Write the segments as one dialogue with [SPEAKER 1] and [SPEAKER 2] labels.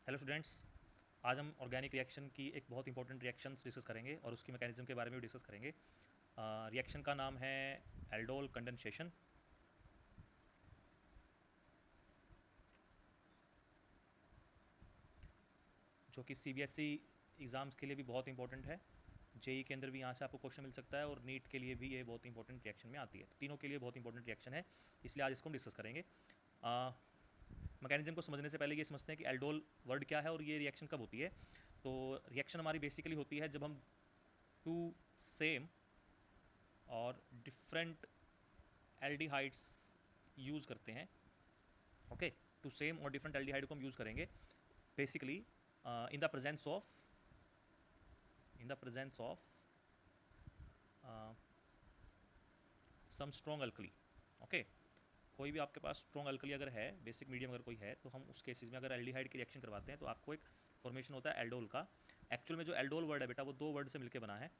[SPEAKER 1] Hello students. आज हम organic reaction की एक बहुत इंपॉर्टेंट रिएक्शन डिस्कस करेंगे और उसकी मैकेनिज्म के बारे में भी डिस्कस करेंगे। रिएक्शन का नाम है एल्डोल कंडेंसेशन, जो कि सीबीएसई एग्ज़ाम्स के लिए भी बहुत इंपॉर्टेंट है। जेई के अंदर भी यहाँ से आपको क्वेश्चन मिल सकता है और नीट के लिए भी ये बहुत इंपॉर्टेंट रिएक्शन में आती है। तो तीनों के लिए बहुत इंपॉर्टेंट रिएक्शन है, इसलिए आज इसको हम डिस्कस करेंगे। मैकेनिज्म को समझने से पहले ये समझते हैं कि एल्डोल वर्ड क्या है और ये रिएक्शन कब होती है। तो रिएक्शन हमारी बेसिकली होती है जब हम टू सेम और डिफरेंट एल्डिहाइड्स यूज़ करते हैं। ओके, टू सेम और डिफरेंट एल्डिहाइड को हम यूज़ करेंगे basically in the presence of some strong alkali. Okay, कोई भी आपके पास स्ट्रॉन्ग अल्कली अगर है, बेसिक मीडियम अगर कोई है, तो हम उस केसेस में अगर एल्डिहाइड की रिएक्शन करवाते हैं तो आपको एक फॉर्मेशन होता है एल्डोल का। एक्चुअल में जो एल्डोल वर्ड है बेटा, वो दो वर्ड से मिलकर बना है।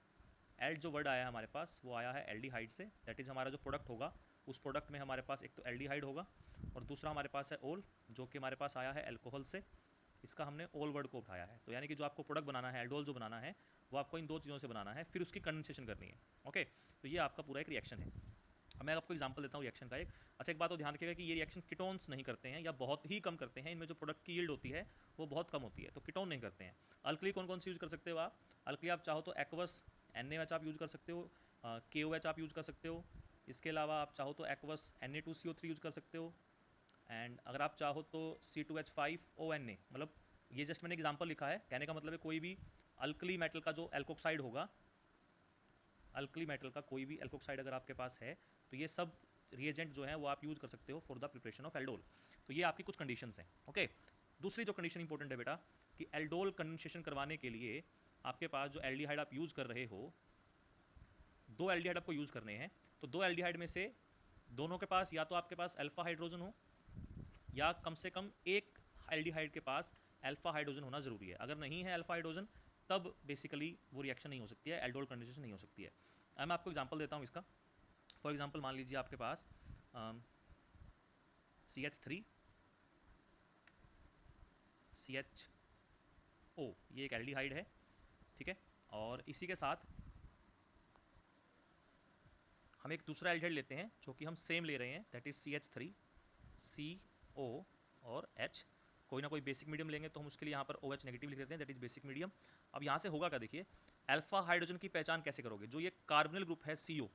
[SPEAKER 1] एल्ड जो वर्ड आया है हमारे पास, वो आया है एल्डिहाइड से। दैट इज़ हमारा जो प्रोडक्ट होगा, उस प्रोडक्ट में हमारे पास एक तो एल्डिहाइड होगा और दूसरा हमारे पास है ओल, जो कि हमारे पास आया है अल्कोहल से। इसका हमने ओल वर्ड को उठाया है। तो यानी कि जो आपको प्रोडक्ट बनाना है, एल्डोल जो बनाना है, वो आपको इन दो चीज़ों से बनाना है, फिर उसकी कंडेंसेशन करनी है। ओके, तो ये आपका पूरा एक रिएक्शन है। अब मैं आपको एग्जांपल देता हूँ रिएक्शन का एक। अच्छा, एक बात तो ध्यान रखिएगा कि ये रिएक्शन कीटोन्स नहीं करते हैं या बहुत ही कम करते हैं। इनमें जो प्रोडक्ट की यील्ड होती है वो बहुत कम होती है, तो कीटोन नहीं करते हैं। अल्कली कौन कौन सी यूज़ कर सकते हो आप? अल्कली आप चाहो तो एक्वस NaOH आप यूज़ कर सकते हो, KOH आप यूज़ कर सकते हो। इसके अलावा आप चाहो तो एक्वस Na2CO3 यूज़ कर सकते हो। एंड अगर आप चाहो तो C2H5ONa, मतलब ये जस्ट मैंने एग्जांपल लिखा है, कहने का मतलब है कोई भी अल्कली मेटल का जो एल्कोक्साइड होगा, अल्कली मेटल का कोई भी एल्कोक्साइड अगर आपके पास है, तो ये सब रिएजेंट जो है वो आप यूज़ कर सकते हो for the preparation of aldol. तो ये आपकी कुछ कंडीशंस हैं। ओके, दूसरी जो कंडीशन इंपॉर्टेंट है बेटा, कि एल्डोल कंडेंसेशन करवाने के लिए आपके पास जो एल्डिहाइड आप यूज़ कर रहे हो, दो एल्डिहाइड आपको यूज़ करने हैं। तो दो एल्डिहाइड में से दोनों के पास या तो आपके पास अल्फा हाइड्रोजन हो, या कम से कम एक एल्डिहाइड के पास अल्फा हाइड्रोजन होना ज़रूरी है। अगर नहीं है अल्फा हाइड्रोजन, तब बेसिकली वो रिएक्शन नहीं हो सकती है, एल्डोल कंडेंसेशन नहीं हो सकती है। अब मैं आपको एग्जांपल देता हूँ इसका। फॉर एग्जांपल मान लीजिए आपके पास CH3 CHO, ये एक एल्डिहाइड है, ठीक है। और इसी के साथ हम एक दूसरा एल्डिहाइड लेते हैं जो कि हम सेम ले रहे हैं, दैट इज़ CH3 CO और H। कोई ना कोई बेसिक मीडियम लेंगे तो हम उसके लिए यहाँ पर OH नेगेटिव लिख देते हैं, दैट इज़ बेसिक मीडियम। अब यहाँ से होगा क्या, देखिए, अल्फा हाइड्रोजन की पहचान कैसे करोगे? जो ये कार्बोनिल ग्रुप है CO,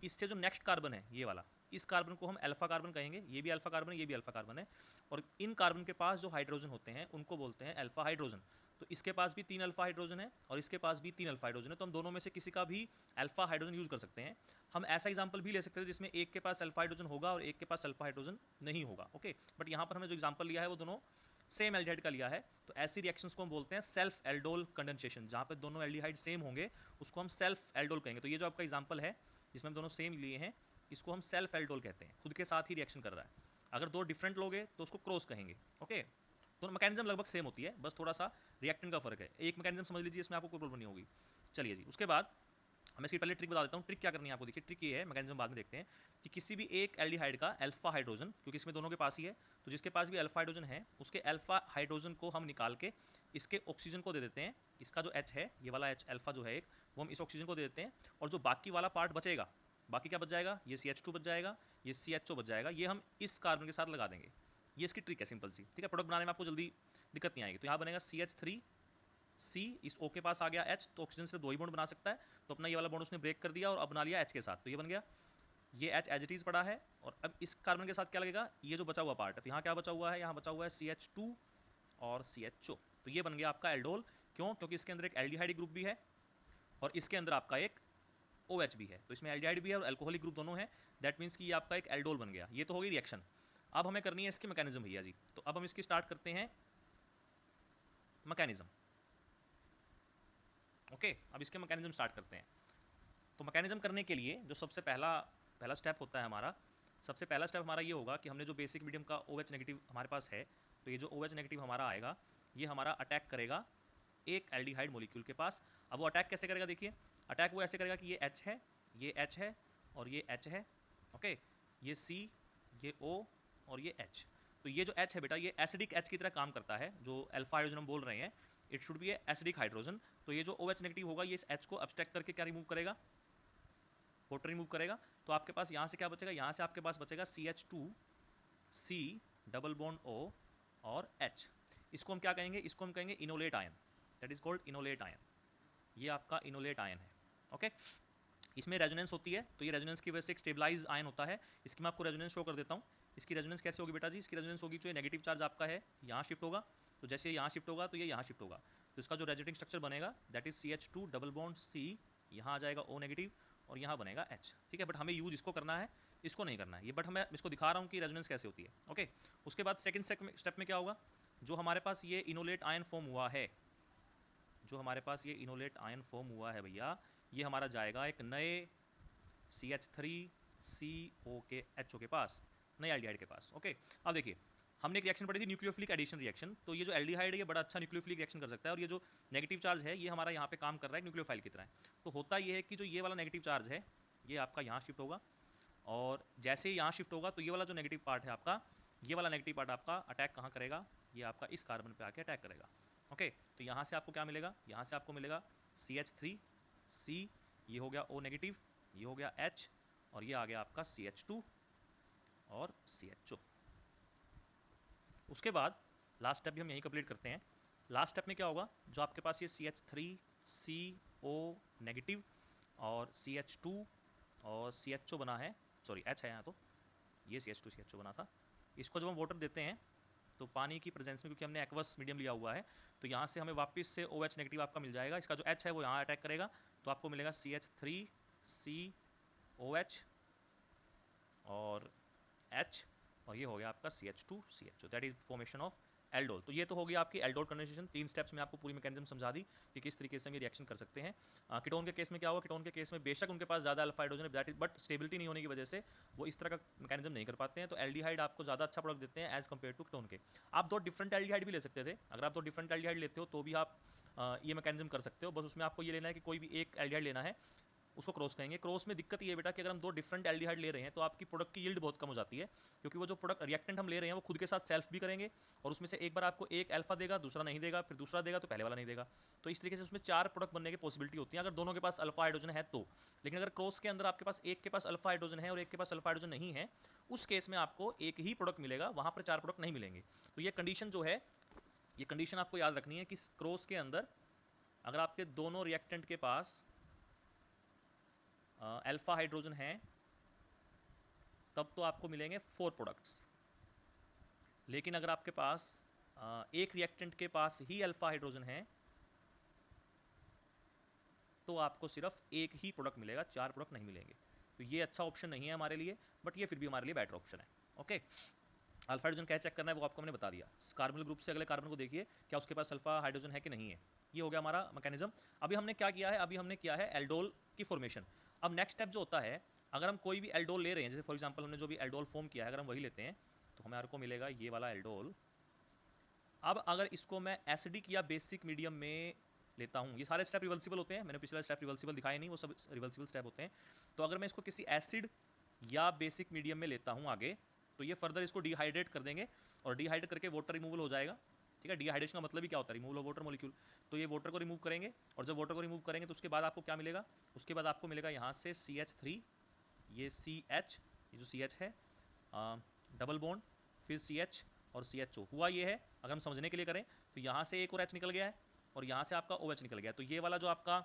[SPEAKER 1] इससे जो नेक्स्ट कार्बन है ये वाला, इस कार्बन को हम अल्फा कार्बन कहेंगे। ये भी अल्फा कार्बन है, ये भी अल्फा कार्बन है। और इन कार्बन के पास जो हाइड्रोजन होते हैं उनको बोलते हैं अल्फा हाइड्रोजन। तो इसके पास भी तीन अल्फा हाइड्रोजन है और इसके पास भी तीन अल्फा हाइड्रोजन है, तो हम दोनों में से किसी का भी अल्फा हाइड्रोजन यूज़ कर सकते हैं। हम ऐसा एग्जाम्पल भी ले सकते हैं जिसमें एक के पास अल्फा हाइड्रोजन होगा और एक के पास अल्फा हाइड्रोजन नहीं होगा। ओके, बट यहाँ पर हमने जो एग्जाम्पल लिया है वो दोनों सेम एल्डिहाइड का लिया है। तो ऐसी रिएक्शंस को हम बोलते हैं सेल्फ एल्डोल कंडेंसेशन। जहाँ पे दोनों एल्डिहाइड सेम होंगे उसको हम सेल्फ एल्डोल कहेंगे। तो ये जो आपका एग्जाम्पल है जिसमें हम दोनों सेम लिए हैं, इसको हम सेल्फ एल्डोल कहते हैं, खुद के साथ ही रिएक्शन कर रहा है। अगर दो डिफरेंट लोगे तो उसको क्रॉस कहेंगे। ओके, तो मैकेनिज्म लगभग सेम होती है, बस थोड़ा सा रिएक्टेंट का फर्क है। एक मैकेनिज्म समझ लीजिए, इसमें आपको कोई प्रॉब्लम नहीं होगी। चलिए जी, उसके बाद मैं इसकी पहले ट्रिक बता देता हूँ। ट्रिक क्या करनी है आपको, देखिए ट्रिक ये है, मैकेनिज्म बाद में देखते हैं, कि किसी भी एक एल्डिहाइड का अल्फा हाइड्रोजन, क्योंकि इसमें दोनों के पास ही है, तो जिसके पास भी अल्फा हाइड्रोजन है उसके अल्फा हाइड्रोजन को हम निकाल के इसके ऑक्सीजन को दे देते हैं। इसका जो H है, ये वाला H अल्फा जो है एक, वो हम इस ऑक्सीजन को दे देते हैं। और जो बाकी वाला पार्ट बचेगा, बाकी क्या बच जाएगा, ये CH2 बच जाएगा, ये CHO बच जाएगा, ये हम इस कार्बन के साथ लगा देंगे। ये इसकी ट्रिक है, सिंपल सी, ठीक है। प्रोडक्ट बनाने में आपको जल्दी दिक्कत नहीं आएगी। तो यहाँ बनेगा CH3 C, इस O के पास आ गया H, तो ऑक्सीजन से दो ही बॉन्ड बना सकता है, तो अपना ये वाला बॉन्ड उसने ब्रेक कर दिया और अब बना लिया H के साथ, तो ये बन गया। ये H एज इट इज़ पड़ा है और अब इस कार्बन के साथ क्या लगेगा, ये जो बचा हुआ पार्ट है, यहाँ क्या बचा हुआ है, यहाँ बचा हुआ है CH2 और CHO। तो ये बन गया आपका एल्डोल। क्यों? क्योंकि इसके अंदर एक एल्डिहाइड ग्रुप भी है और इसके अंदर आपका एक OH भी है, तो इसमें एल्डिहाइड भी है और अल्कोहलिक ग्रुप दोनों है। दैट मीन्स कि ये आपका एक एल्डोल बन गया। ये तो हो गई रिएक्शन। अब हमें करनी है इसकी मैकेनिज्म भैया जी। तो अब हम इसकी स्टार्ट करते हैं मैकेनिज्म। ओके, अब इसके मैकेनिज्म स्टार्ट करते हैं। तो मैकेनिज्म करने के लिए जो सबसे पहला पहला स्टेप होता है हमारा, सबसे पहला स्टेप हमारा ये होगा कि हमने जो बेसिक मीडियम का OH नेगेटिव हमारे पास है, तो ये जो OH नेगेटिव हमारा आएगा, ये हमारा अटैक करेगा एक एल्डिहाइड मॉलिक्यूल के पास। अब वो अटैक कैसे करेगा, देखिए, अटैक वो ऐसे करेगा कि ये H है, ये H है और ये H है। ओके, ये C, ये O और ये H। तो ये जो H है बेटा, ये एसिडिक H की तरह काम करता है, जो अल्फा हाइड्रोजन हम बोल रहे हैं, it should be A acidic hydrogen. तो ये जो OH नेगेटिव होगा ये इस H को अब्स्ट्रैक्ट करके क्या रिमूव करेगा, वाटर रिमूव करेगा। तो आपके पास यहाँ से क्या बचेगा, यहाँ से आपके पास बचेगा CH2C डबल बॉन्ड O और H। इसको हम क्या कहेंगे, इसको हम कहेंगे enolate ion, that is called enolate ion. ये आपका इनोलेट आयन है। ओके, इसमें रेजोनेंस होती है, तो ये रेजोनेंस की वजह से एक स्टेबलाइज आयन होता है। इसकी मैं आपको रेजोनेंस शो कर देता हूँ। इसकी रेजोनेंस कैसे होगी बेटा जी, इसकी रेजोनेंस होगी, जो ये नेगेटिव चार्ज आपका है यहाँ शिफ्ट होगा, तो जैसे यहाँ शिफ्ट होगा तो ये यहाँ शिफ्ट होगा, तो इसका जो रेजोनेटिंग स्ट्रक्चर बनेगा that is CH2 double bond C, यहाँ आ जाएगा O नेगेटिव और यहाँ बनेगा H। ठीक है, बट हमें यूज इसको करना है, इसको नहीं करना है ये, बट मैं इसको दिखा रहा हूँ कि रेजोनेंस कैसे होती है। ओके, उसके बाद सेकंड स्टेप में क्या होगा, जो हमारे पास ये इनोलेट आयन फॉर्म हुआ है, जो हमारे पास ये इनोलेट आयन फॉर्म हुआ है भैया, ये हमारा जाएगा एक नए CH3CO के HO के पास, नए एल्डिहाइड के पास। ओके, अब देखिए हमने एक रिएक्शन पढ़ी थी न्यूक्लियोफिलिक एडिशन रिएक्शन, तो ये जो एल्डिहाइड है ये बड़ा अच्छा न्यूक्लियोफिलिक रिएक्शन कर सकता है, और ये जो नेगेटिव चार्ज है ये हमारा यहाँ पे काम कर रहा है न्यूक्लियोफाइल की तरह। तो होता ये है कि जो ये वाला नेगेटिव चार्ज है ये आपका यहाँ शिफ्ट होगा, और जैसे ही यहाँ शिफ्ट होगा तो ये वाला जो नेगेटिव पार्ट है आपका, ये वाला नेगेटिव पार्ट आपका अटैक कहाँ करेगा, ये आपका इस कार्बन पे आके अटैक करेगा। ओके, तो यहाँ से आपको क्या मिलेगा, यहाँ से आपको मिलेगा CH3C, ये हो गया O नेगेटिव, ये हो गया H, और ये आ गया आपका CH2 और CHO। उसके बाद लास्ट स्टेप भी हम यहीं कंप्लीट करते हैं। लास्ट स्टेप में क्या होगा, जो आपके पास ये CH3CO नेगेटिव और CH2 और CHO बना है, सॉरी H है यहाँ, तो ये CH2 CHO बना था, इसको जब हम वाटर देते हैं तो पानी की प्रेजेंस में, क्योंकि हमने एक्वस मीडियम लिया हुआ है, तो यहाँ से हमें वापस से OH नेगेटिव आपका मिल जाएगा। इसका जो H है वो यहाँ अटैक करेगा, तो आपको मिलेगा CH3COH और H, और ये हो गया आपका CH2CHO, that is formation of aldol. तो ये तो हो गया आपकी एल्डोल कंडेंसेशन। 3 स्टेप्स में आपको पूरी मैकेनिज्म समझा दी कि किस तरीके से हम ये रिएक्शन कर सकते हैं। कीटोन के केस में क्या होगा, कीटोन के केस में बेशक उनके पास ज़्यादा अल्फा हाइड्रोजन है, बट स्टेबिलिटी नहीं होने की वजह से वो इस तरह का मैकेनिज्म नहीं कर पाते हैं, तो एल्डिहाइड आपको ज़्यादा अच्छा प्रोडक्ट देते हैं एज कम्पेयर टू कीटोन के। आप 2 डिफरेंट एल्डिहाइड भी ले सकते थे, अगर आप 2 डिफरेंट एल्डिहाइड लेते हो तो भी आप ये मैकेनिज्म कर सकते हो, बस उसमें आपको ये लेना है कि कोई भी एक एल्डिहाइड लेना है, उसको क्रॉस करेंगे। क्रॉस में दिक्कत ये है बेटा कि अगर हम 2 डिफरेंट एल्डिहाइड ले रहे हैं तो आपकी प्रोडक्ट की यील्ड बहुत कम हो जाती है, क्योंकि वो जो प्रोडक्ट रिएक्टेंट हम ले रहे हैं वो खुद के साथ सेल्फ भी करेंगे, और उसमें से एक बार आपको एक अल्फा देगा, दूसरा नहीं देगा, फिर दूसरा देगा तो पहले वाला नहीं देगा। तो इस तरीके से उसमें 4 प्रोडक्ट बनने की पॉसिबिलिटी होती है अगर दोनों के पास अल्फा हाइड्रोजन है तो। लेकिन अगर क्रॉस के अंदर आपके पास एक के पास अल्फा हाइड्रोजन है और एक के पास अल्फा हाइड्रोजन नहीं है, उस केस में आपको एक ही प्रोडक्ट मिलेगा, वहाँ पर 4 प्रोडक्ट नहीं मिलेंगे। तो ये कंडीशन जो है, ये कंडीशन आपको याद रखनी है कि क्रॉस के अंदर अगर आपके दोनों रिएक्टेंट के पास अल्फा हाइड्रोजन है तब तो आपको मिलेंगे 4 प्रोडक्ट्स। लेकिन अगर आपके पास एक रिएक्टेंट के पास ही अल्फा हाइड्रोजन है तो आपको सिर्फ एक ही प्रोडक्ट मिलेगा, 4 प्रोडक्ट नहीं मिलेंगे। तो ये अच्छा ऑप्शन नहीं है हमारे लिए, बट ये फिर भी हमारे लिए बेटर ऑप्शन है। ओके, अल्फा हाइड्रोजन क्या चेक करना है वो आपको हमने बता दिया। कार्बोनिल ग्रुप से अगले कार्बन को देखिए क्या उसके पास अल्फा हाइड्रोजन है कि नहीं है। ये हो गया हमारा मैकेनिज्म। अभी हमने क्या किया है, अभी हमने किया है एल्डोल की फॉर्मेशन। अब नेक्स्ट स्टेप जो होता है, अगर हम कोई भी एल्डोल ले रहे हैं, जैसे फॉर एग्जांपल हमने जो भी एल्डोल फॉर्म किया है अगर हम वही लेते हैं तो हमारे को मिलेगा ये वाला एल्डोल। अब अगर इसको मैं एसिडिक या बेसिक मीडियम में लेता हूँ, ये सारे स्टेप रिवर्सिबल होते हैं, मैंने पिछला स्टेप रिवर्सिबल दिखाए नहीं, वो सब रिवर्सिबल स्टेप होते हैं। तो अगर मैं इसको किसी एसिड या बेसिक मीडियम में लेता हूँ आगे, तो ये फर्दर इसको डिहाइड्रेट कर देंगे, और डिहाइड्रेट करके वाटर रिमूवल हो जाएगा। ठीक है, डिहाइड्रेशन का मतलब ही क्या होता है, रिमूवल ऑफ वाटर मॉलिक्यूल। तो ये वाटर को रिमूव करेंगे, और जब वाटर को रिमूव करेंगे तो उसके बाद आपको क्या मिलेगा, उसके बाद आपको मिलेगा यहाँ से CH3, ये CH, ये जो CH है डबल बॉन्ड, फिर CH और CHO। हुआ ये है, अगर हम समझने के लिए करें तो यहाँ से एक और H निकल गया है और यहाँ से आपका OH निकल गया। तो ये वाला जो आपका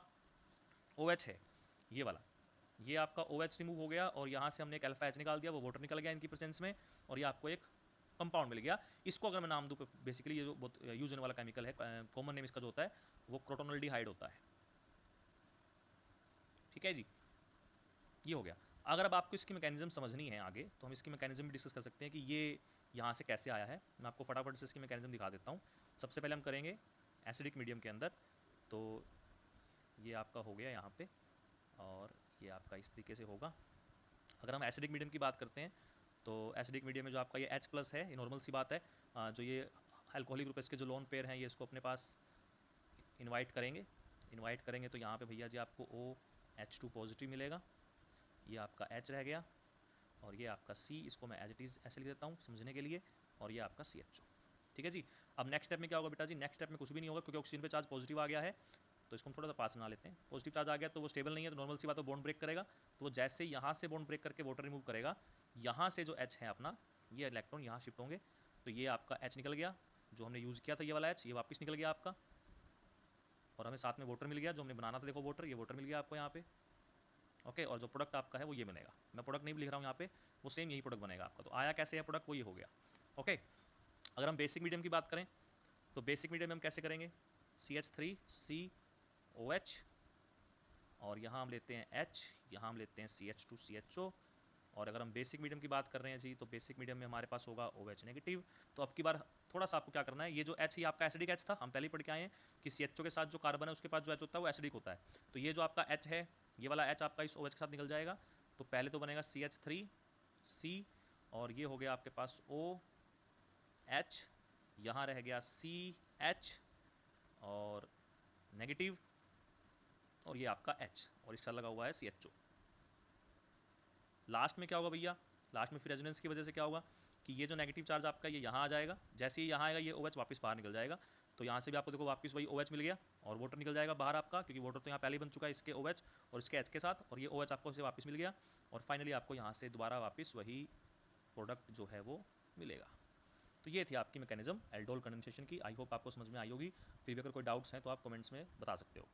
[SPEAKER 1] OH है, ये वाला, ये आपका OH रिमूव हो गया, और यहाँ से हमने एक अल्फा H निकाल दिया, वो वाटर निकल गया इनकी प्रेजेंस में, और ये आपको एक कंपाउंड मिल गया। इसको अगर मैं नाम दूँ, बेसिकली ये जो बहुत यूज होने वाला केमिकल है, कॉमन नेम इसका जो होता है वो क्रोटोनल्डिहाइड होता है। ठीक है जी, ये हो गया। अगर अब आपको इसकी मैकेनिज्म समझनी है आगे, तो हम इसकी मैकेनिज्म भी डिस्कस कर सकते हैं कि ये यहाँ से कैसे आया है। मैं आपको फटाफट से इसकी मैकेनिज्म दिखा देता हूँ। सबसे पहले हम करेंगे एसिडिक मीडियम के अंदर, तो ये आपका हो गया यहाँ पे, और ये आपका इस तरीके से होगा। अगर हम एसिडिक मीडियम की बात करते हैं तो एसिडिक मीडियम में जो आपका ये H+ है, ये नॉर्मल सी बात है। जो ये अल्कोहलिक ग्रुप इसके जो लोन पेयर हैं, ये इसको अपने पास इन्वाइट करेंगे तो यहाँ पे भैया जी आपको OH2 पॉजिटिव मिलेगा, ये आपका H रह गया, और ये आपका C, इसको मैं एज इट इज़ ऐसे लिख देता हूँ समझने के लिए, और ये आपका CHO। ठीक है जी। अब नेक्स्ट स्टेप में क्या होगा बेटा जी, नेक्स्ट स्टेप में कुछ भी नहीं होगा क्योंकि ऑक्सीजन पे चार्ज पॉजिटिव आ गया है, तो इसको हम थोड़ा सा पास बना लेते हैं। पॉजिटिव चार्ज आ गया तो वो स्टेबल नहीं है, तो नॉर्मल सी बात है बॉन्ड ब्रेक करेगा। तो वो जैसे यहाँ से बॉन्ड ब्रेक करके वाटर रिमूव करेगा, यहाँ से जो H है अपना, ये इलेक्ट्रॉन यहाँ शिफ्ट होंगे, तो ये आपका H निकल गया जो हमने यूज़ किया था, ये वाला H ये वापस निकल गया आपका, और हमें साथ में वाटर मिल गया जो हमने बनाना था। देखो वाटर, ये वाटर मिल गया आपको यहाँ पे। ओके, और जो प्रोडक्ट आपका है वो ये बनेगा। मैं प्रोडक्ट नहीं लिख रहा हूँ यहाँ पे, वो सेम यही प्रोडक्ट बनेगा आपका। तो आया कैसे है प्रोडक्ट, वो ये हो गया। ओके, अगर हम बेसिक मीडियम की बात करें तो बेसिक मीडियम में हम कैसे करेंगे, CH3COH, और यहाँ हम लेते हैं H, यहाँ हम लेते हैं CH2CHO। और अगर हम बेसिक मीडियम की बात कर रहे हैं जी, तो बेसिक मीडियम में हमारे पास होगा OH नेगेटिव। तो अब की बार थोड़ा सा आपको क्या करना है, ये जो H ही आपका एसिडिक H था, हम पहले ही पढ़ के आए हैं कि CHO के साथ जो कार्बन है उसके पास जो H होता है वो एसिडिक होता है। तो ये जो आपका H है, ये वाला H आपका इस OH के साथ निकल जाएगा। तो पहले तो बनेगा CH3C, और ये हो गया आपके पास OH, यहाँ रह गया CH और नेगेटिव, और ये आपका H, और इसका लगा हुआ है CHO। लास्ट में क्या होगा भैया, लास्ट में फिर रेजोनेंस की वजह से क्या होगा कि ये जो नेगेटिव चार्ज आपका ये यहाँ आ जाएगा, जैसे ही यहाँ आएगा ये OH वापस बाहर निकल जाएगा। तो यहाँ से भी आपको देखो वापस वही OH मिल गया, और वाटर निकल जाएगा बाहर आपका, क्योंकि वाटर तो यहाँ पहले ही बन चुका है इसके OH और इसके H के साथ, और ये OH आपको इसे वापस मिल गया, और फाइनली आपको यहाँ से दोबारा वापस वही प्रोडक्ट जो है वो मिलेगा। तो ये थी आपकी मैकेनिज्म एल्डोल कंडेंसेशन की। आई होप आपको समझ में आई होगी। फिर भी अगर कोई डाउट्स हैं तो आप कमेंट्स में बता सकते हो।